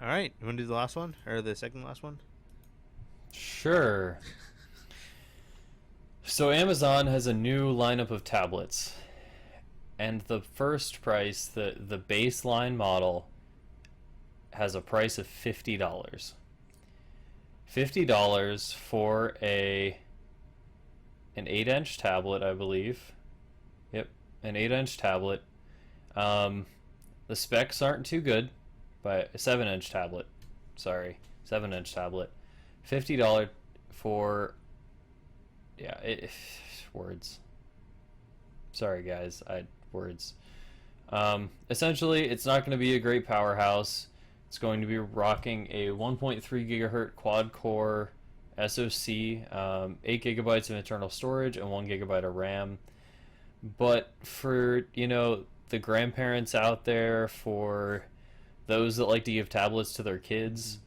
All right, you want to do the last one or the second last one? Sure. So Amazon has a new lineup of tablets, and the first price, the baseline model, has a price of $50. $50 for a an 8-inch tablet, I believe. Yep, an 8-inch tablet. Um, the specs aren't too good, but a 7-inch tablet. Sorry, 7-inch tablet. $50 for yeah, words. Sorry guys, I words. Essentially, it's not going to be a great powerhouse. It's going to be rocking a 1.3 gigahertz quad core SoC, 8 gigabytes of internal storage, and 1 gigabyte of RAM. But for, the grandparents out there, for those that like to give tablets to their kids,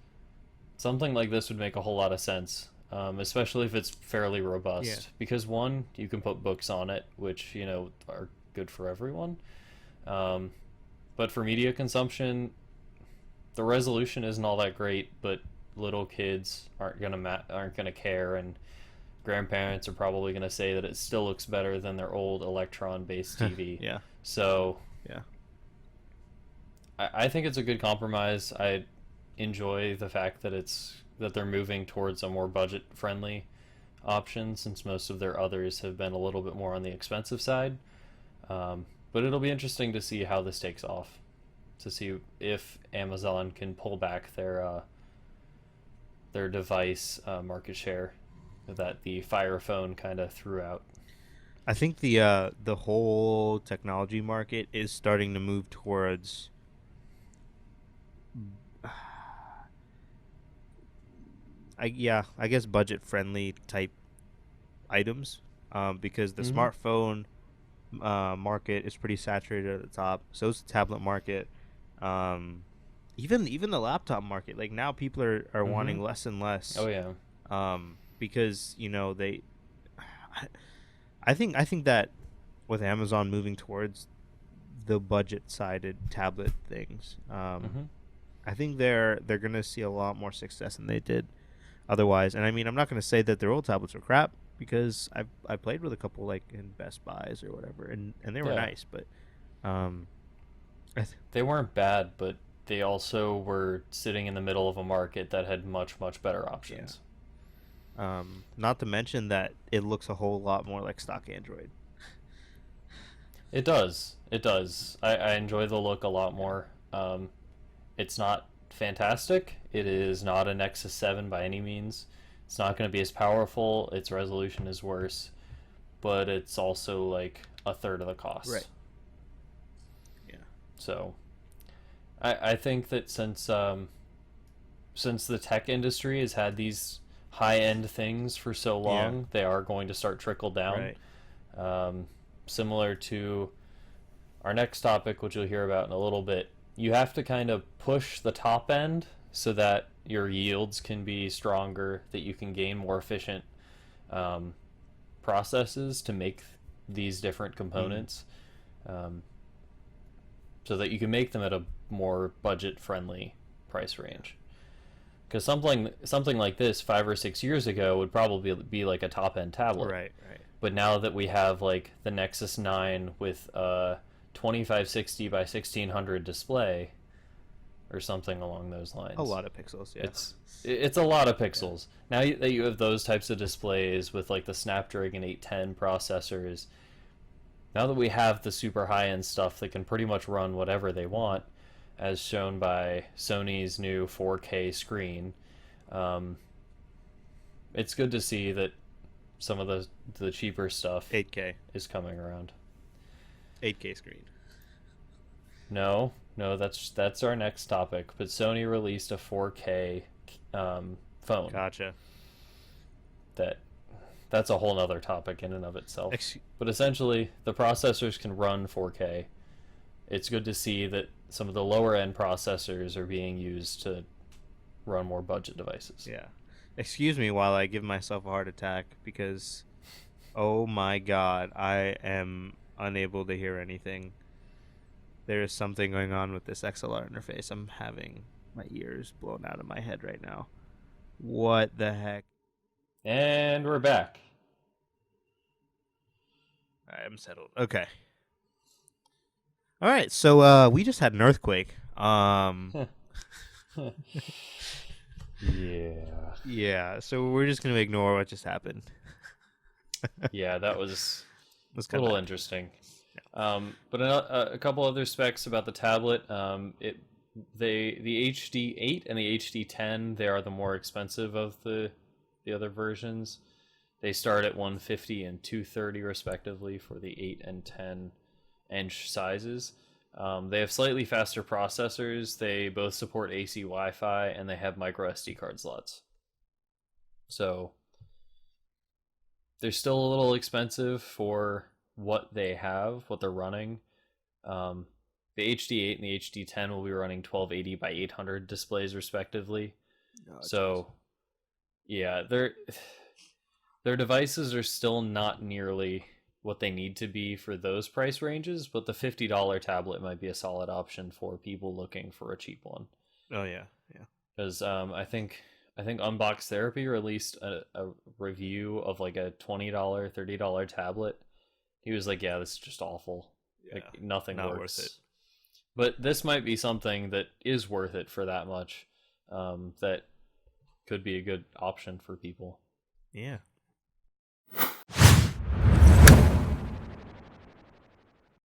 something like this would make a whole lot of sense, especially if it's fairly robust. Yeah. Because one, you can put books on it, which, are good for everyone. But for media consumption, the resolution isn't all that great, but little kids aren't gonna care, and grandparents are probably gonna say that it still looks better than their old Electron-based TV. Yeah. So Yeah. I think it's a good compromise. I enjoy the fact that they're moving towards a more budget-friendly option, since most of their others have been a little bit more on the expensive side. But it'll be interesting to see how this takes off, to see if Amazon can pull back their device market share that the Fire Phone kind of threw out. I think the whole technology market is starting to move towards I guess budget friendly type items, because the Mm-hmm. smartphone market is pretty saturated at the top. So is the tablet market. Um, even the laptop market. Like now, people are Mm-hmm. wanting less and less. Oh yeah. Because they. I think that with Amazon moving towards the budget sided tablet things, Mm-hmm. I think they're gonna see a lot more success than they did otherwise. And I mean, I'm not gonna say that their old tablets were crap, because I played with a couple like in Best Buys or whatever, and they were Yeah. nice, but um, I th- They weren't bad, but they also were sitting in the middle of a market that had much, much better yeah. options. Not to mention that it looks a whole lot more like stock Android. It does. It does. I enjoy the look a lot Yeah. more. It's not fantastic. It is not a Nexus 7 by any means. It's not going to be as powerful. Its resolution is worse, but it's also like a third of the cost. Right. Yeah. So I think that since the tech industry has had these high end things for so Yeah. long, they are going to start trickle down. Right. Um, Similar to our next topic, which you'll hear about in a little bit, you have to kind of push the top end so that your yields can be stronger, that you can gain more efficient um, processes to make these different Mm. components, um, so that you can make them at a more budget friendly price range. Because something like this 5 or 6 years ago would probably be like a top end tablet. Right. Right. But now that we have like the Nexus 9 with a 2560 by 1600 display or something along those A lines, lot of pixels. Yeah. it's a lot of Yeah. pixels. Now that you have those types of displays with like the Snapdragon 810 processors, now that we have the super high end stuff that can pretty much run whatever they want, as shown by Sony's new 4K screen, um, it's good to see that some of the cheaper stuff 8K. is coming around. 8K screen. No, no, that's our next topic. But Sony released a 4K phone. Gotcha. That that's a whole nother topic in and of itself. Ex- But essentially, the processors can run 4K. It's good to see that some of the lower end processors are being used to run more budget devices. yeah. Excuse me while I give myself a heart attack, because oh my god, I am unable to hear anything. There is something going on with this XLR interface. I'm having My ears blown out of my head right now. What the heck? And we're back. I'm settled. Okay. All right. So we just had an earthquake. Yeah. Yeah. So we're just gonna ignore what just happened. Yeah, that was That's a kind little of interesting. But a couple other specs about the tablet. The HD8 and the HD10, they are the more expensive of the other versions. They start at 150 and 230 respectively for the 8 and 10 inch sizes. They have slightly faster processors. They both support AC Wi-Fi, and they have micro SD card slots. So they're still a little expensive for what they have, what they're running. The HD8 and the HD10 will be running 1280 by 800 displays respectively. So yeah, their devices are still not nearly what they need to be for those price ranges, but the $50 tablet might be a solid option for people looking for a cheap one. Oh yeah, yeah. Because I think Unbox Therapy released a review of like a $20, $30 tablet. He was like, "Yeah, this is just awful. Yeah, like nothing not works." worth it. But this might be something that is worth it for that much. That could be a good option for people. Yeah.